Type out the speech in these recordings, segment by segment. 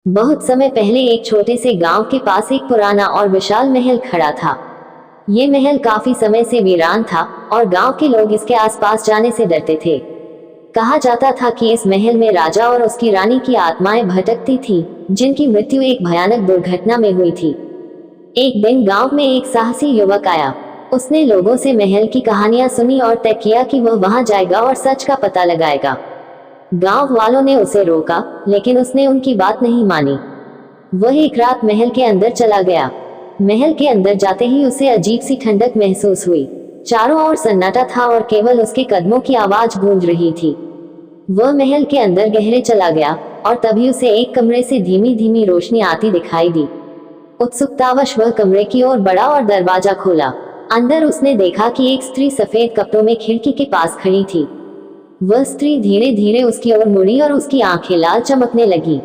बहुत समय पहले एक छोटे से गांव के पास एक पुराना और विशाल महल खड़ा था। ये महल काफी समय से वीरान था और गांव के लोग इसके आसपास जाने से डरते थे। कहा जाता था कि इस महल में राजा और उसकी रानी की आत्माएं भटकती थीं, जिनकी मृत्यु एक भयानक दुर्घटना में हुई थी। एक दिन गांव में एक साहसी युवक आया। उसने लोगों से महल की कहानियां सुनी और तय किया कि वह वहां जाएगा और सच का पता लगाएगा। गांव वालों ने उसे रोका, लेकिन उसने उनकी बात नहीं मानी। वह एक रात महल के अंदर चला गया। महल के अंदर जाते ही उसे अजीब सी ठंडक महसूस हुई। चारों ओर सन्नाटा था और केवल उसके कदमों की आवाज गूंज रही थी। वह महल के अंदर गहरे चला गया और तभी उसे एक कमरे से धीमी धीमी रोशनी आती दिखाई दी। उत्सुकतावश वह कमरे की ओर बढ़ा और दरवाजा खोला। अंदर उसने देखा कि एक स्त्री सफेद कपड़ों में खिड़की के पास खड़ी थी। वह स्त्री धीरे धीरे उसकी ओर मुड़ी और उसकी आंखें लाल चमकने लगी।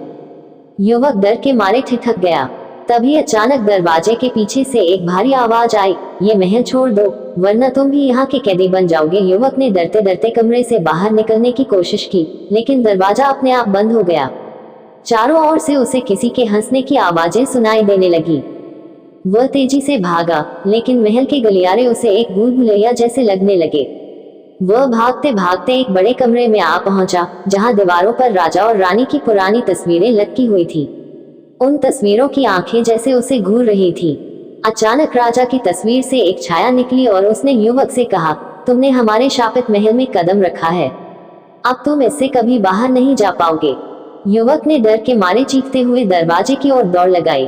युवक डर के मारे ठिठक गया। तभी अचानक दरवाजे के पीछे से एक भारी आवाज आई, ये महल छोड़ दो, वरना तुम भी यहाँ के कैदी बन जाओगे। युवक ने डरते डरते कमरे से बाहर निकलने की कोशिश की, लेकिन दरवाजा अपने आप बंद हो गया। चारों ओर से उसे किसी के हंसने की आवाजें सुनाई देने लगी। वह तेजी से भागा, लेकिन महल के गलियारे उसे एक भूल भुलैया जैसे लगने लगे। वह भागते भागते एक बड़े कमरे में आ पहुंचा, जहां दीवारों पर राजा और रानी की पुरानी तस्वीरें लटकी हुई थी। उन तस्वीरों की आंखें जैसे उसे घूर रही थी। अचानक राजा की तस्वीर से एक छाया निकली और उसने युवक से कहा, तुमने हमारे शापित महल में कदम रखा है, अब तुम इससे कभी बाहर नहीं जा पाओगे। युवक ने डर के मारे चीखते हुए दरवाजे की ओर दौड़ लगाई।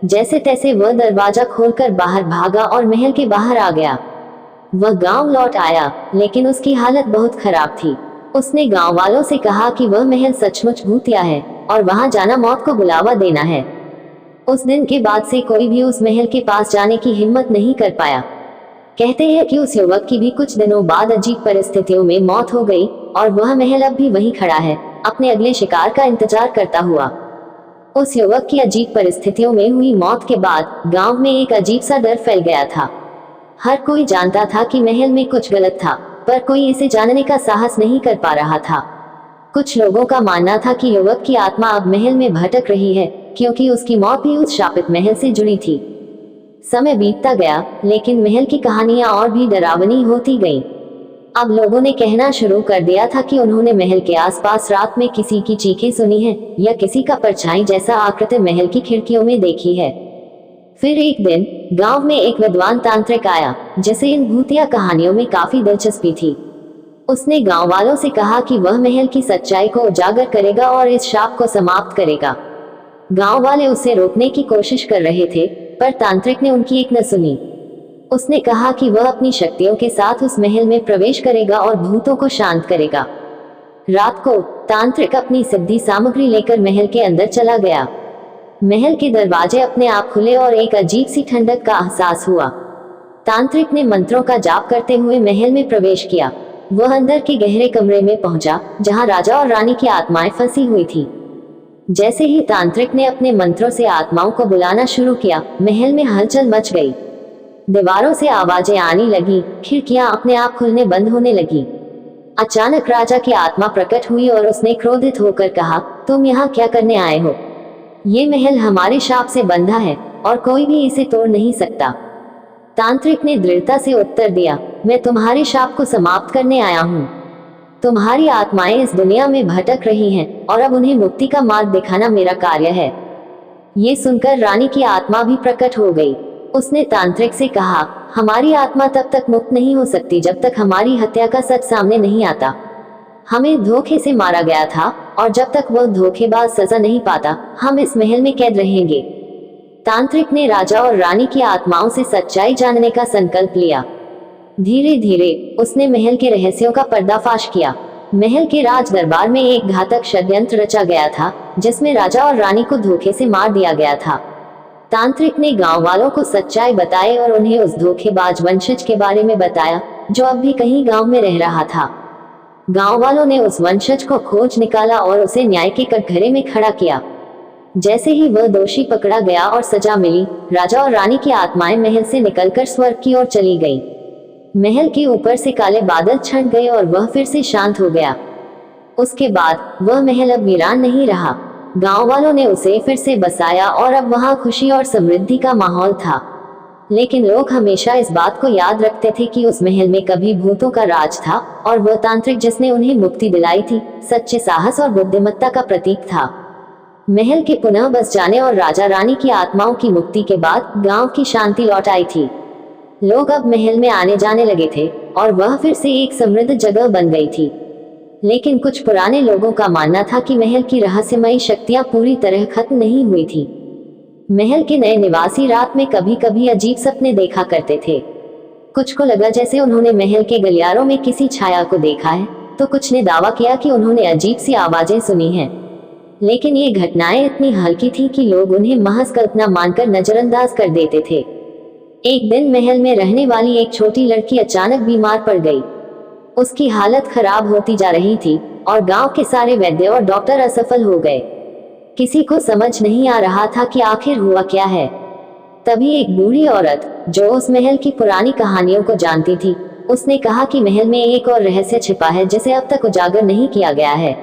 जैसे तैसे वह दरवाजा खोलकर बाहर भागा और महल के बाहर आ गया। वह गांव लौट आया, लेकिन उसकी हालत बहुत खराब थी। उसने गांव वालों से कहा कि वह महल सचमुच भूतिया है और वहां जाना मौत को बुलावा देना है। उस दिन के बाद से कोई भी उस महल के पास जाने की हिम्मत नहीं कर पाया। कहते हैं कि उस युवक की भी कुछ दिनों बाद अजीब परिस्थितियों में मौत हो गई और वह महल अब भी वहीं खड़ा है, अपने अगले शिकार का इंतजार करता हुआ। उस युवक की अजीब परिस्थितियों में हुई मौत के बाद गांव में एक अजीब सा डर फैल गया था। हर कोई जानता था कि महल में कुछ गलत था, पर कोई इसे जानने का साहस नहीं कर पा रहा था। कुछ लोगों का मानना था कि युवक की आत्मा अब महल में भटक रही है, क्योंकि उसकी मौत भी उस शापित महल से जुड़ी थी। समय बीतता गया, लेकिन महल की कहानियां और भी डरावनी होती गईं। अब लोगों ने कहना शुरू कर दिया था कि उन्होंने महल के आसपास रात में किसी की चीखें सुनी है या किसी का परछाई जैसा आकृति महल की खिड़कियों में देखी है। फिर एक दिन गांव में एक विद्वान तांत्रिक आया, जिसे इन भूतिया कहानियों में काफी दिलचस्पी थी। उसने गांव वालों से कहा कि वह महल की सच्चाई को उजागर करेगा और इस शाप को समाप्त करेगा। गांव वाले उसे रोकने की कोशिश कर रहे थे, पर तांत्रिक ने उनकी एक न सुनी। उसने कहा कि वह अपनी शक्तियों के साथ उस महल में प्रवेश करेगा और भूतों को शांत करेगा। रात को तांत्रिक अपनी सिद्धि सामग्री लेकर महल के अंदर चला गया। महल के दरवाजे अपने आप खुले और एक अजीब सी ठंडक का एहसास हुआ। तांत्रिक ने मंत्रों का जाप करते हुए महल में प्रवेश किया। वह अंदर के गहरे कमरे में पहुंचा, जहां राजा और रानी की आत्माएं फंसी हुई थी। जैसे ही तांत्रिक ने अपने मंत्रों से आत्माओं को बुलाना शुरू किया, महल में हलचल मच गई। दीवारों से आवाजें आने लगी, खिड़कियां अपने आप खुलने बंद होने लगी। अचानक राजा की आत्मा प्रकट हुई और उसने क्रोधित होकर कहा, तुम यहाँ क्या करने आए हो? ये महल हमारे शाप से बंधा है और कोई भी इसे तोड़ नहीं सकता। तांत्रिक ने दृढ़ता से उत्तर दिया, मैं तुम्हारे शाप को समाप्त करने आया हूँ। तुम्हारी आत्माएं इस दुनिया में भटक रही हैं और अब उन्हें मुक्ति का मार्ग दिखाना मेरा कार्य है। ये सुनकर रानी की आत्मा भी प्रकट हो गई। उसने तांत्रिक से कहा, हमारी आत्मा तब तक मुक्त नहीं हो सकती जब तक हमारी हत्या का सच सामने नहीं आता। हमें धोखे से मारा गया था और जब तक वह धोखेबाज सजा नहीं पाता, हम इस महल में कैद रहेंगे। तांत्रिक ने राजा और रानी की आत्माओं से सच्चाई जानने का संकल्प लिया। धीरे धीरे उसने महल के रहस्यों का पर्दाफाश किया। महल के राज दरबार में एक घातक षड्यंत्र रचा गया था, जिसमें राजा और रानी को धोखे से मार दिया गया था। तांत्रिक ने गांव वालों को सच्चाई बताई और उन्हें उस धोखेबाज वंशज के बारे में बताया, जो अब भी कहीं गांव में रह रहा था। गांव वालों ने उस वंशज को खोज निकाला और उसे न्याय के कटघरे में खड़ा किया। जैसे ही वह दोषी पकड़ा गया और सजा मिली, राजा और रानी की आत्माएं महल से निकलकर स्वर्ग की ओर चली गईं। महल के ऊपर से काले बादल छंट गए और वह फिर से शांत हो गया। उसके बाद वह महल अब वीरान नहीं रहा। गांव वालों ने उसे फिर से बसाया और अब वहां खुशी और समृद्धि का माहौल था। लेकिन लोग हमेशा इस बात को याद रखते थे कि उस महल में कभी भूतों का राज था और वह तांत्रिक जिसने उन्हें मुक्ति दिलाई थी सच्चे साहस और बुद्धिमत्ता का प्रतीक था। महल के पुनः बस जाने और राजा रानी की आत्माओं की मुक्ति के बाद गांव की शांति लौट आई थी। लोग अब महल में आने जाने लगे थे और वह फिर से एक समृद्ध जगह बन गई थी। लेकिन कुछ पुराने लोगों का मानना था कि महल की रहस्यमयी शक्तियां पूरी तरह खत्म नहीं हुई थी। महल के नए निवासी रात में कभी कभी अजीब सपने देखा करते थे। कुछ को लगा जैसे उन्होंने महल के गलियारों में किसी छाया को देखा है, तो कुछ ने दावा किया कि उन्होंने अजीब सी आवाजें सुनी हैं। लेकिन ये घटनाएं इतनी हल्की थी कि लोग उन्हें महज कल्पना मानकर नजरअंदाज कर देते थे। एक दिन महल में रहने वाली एक छोटी लड़की अचानक बीमार पड़ गई। उसकी हालत खराब होती जा रही थी और गांव के सारे वैद्य और डॉक्टर असफल हो गए। किसी को समझ नहीं आ रहा था कि आखिर हुआ क्या है। तभी एक बूढ़ी औरत जो उस महल की पुरानी कहानियों को जानती थी, उसने कहा कि महल में एक और रहस्य छिपा है जिसे अब तक उजागर नहीं किया गया है।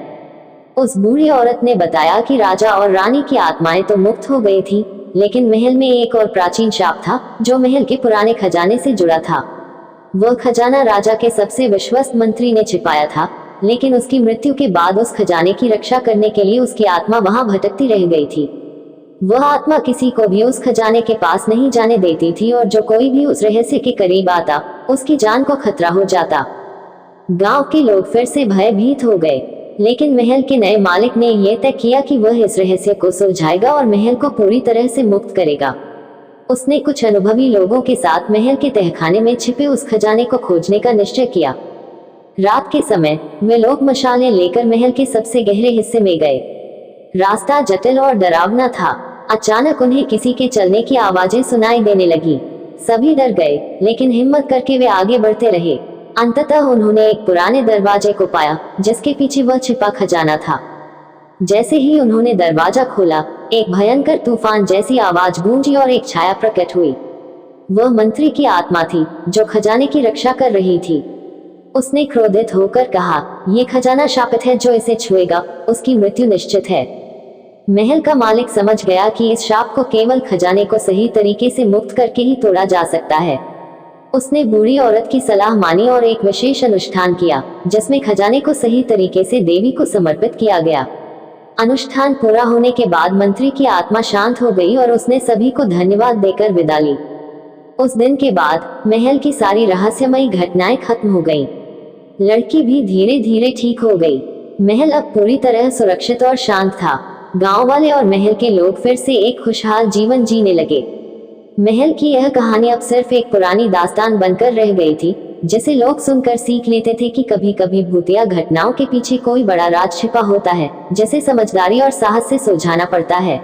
उस बूढ़ी औरत ने बताया कि राजा और रानी की आत्माएं तो मुक्त हो गई थी, लेकिन महल में एक और प्राचीन शाप था जो महल के पुराने खजाने से जुड़ा था। वह खजाना राजा के सबसे विश्वस्त मंत्री ने छिपाया था, लेकिन उसकी मृत्यु के बाद उस खजाने की रक्षा करने के लिए उसकी आत्मा वहां भटकती रह गई थी। वह आत्मा किसी को भी उस खजाने के पास नहीं जाने देती थी और जो कोई भी उस रहस्य के करीब आता, उसकी जान को खतरा हो जाता। गांव के लोग फिर से भयभीत हो गए, लेकिन महल के नए मालिक ने यह तय किया कि वह इस रहस्य को सुलझाएगा और महल को पूरी तरह से मुक्त करेगा। उसने कुछ अनुभवी लोगों के साथ महल के तहखाने में छिपे उस खजाने को खोजने का निश्चय किया। रात के समय वे लोग मशालें लेकर महल के सबसे गहरे हिस्से में गए। रास्ता जटिल और डरावना था। अचानक उन्हें किसी के चलने की आवाजें सुनाई देने लगी। सभी डर गए, लेकिन हिम्मत करके वे आगे बढ़ते रहे। अंततः उन्होंने एक पुराने दरवाजे को पाया जिसके पीछे वह छिपा खजाना था। जैसे ही उन्होंने दरवाजा खोला, एक भयंकर तूफान जैसी आवाज गूंजी और एक छाया प्रकट हुई। वह मंत्री की आत्मा थी जो खजाने की रक्षा कर रही थी। उसने क्रोधित होकर कहा, यह खजाना शापित है, जो इसे छुएगा उसकी मृत्यु निश्चित है। महल का मालिक समझ गया कि इस शाप को केवल खजाने को सही तरीके से मुक्त करके ही तोड़ा जा सकता है। उसने बूढ़ी औरत की सलाह मानी और एक विशेष अनुष्ठान किया जिसमें खजाने को सही तरीके से देवी को समर्पित किया गया। अनुष्ठान पूरा होने के बाद मंत्री की आत्मा शांत हो गई और उसने सभी को धन्यवाद देकर विदा ली। उस दिन के बाद महल की सारी रहस्यमयी घटनाएं खत्म हो गईं। लड़की भी धीरे धीरे ठीक हो गई। महल अब पूरी तरह सुरक्षित और शांत था। गांव वाले और महल के लोग फिर से एक खुशहाल जीवन जीने लगे। महल की यह कहानी अब सिर्फ एक पुरानी दास्तान बनकर रह गई थी, जिसे लोग सुनकर सीख लेते थे कि कभी कभी भूतिया घटनाओं के पीछे कोई बड़ा राज छिपा होता है, जिसे समझदारी और साहस से सुलझाना पड़ता है।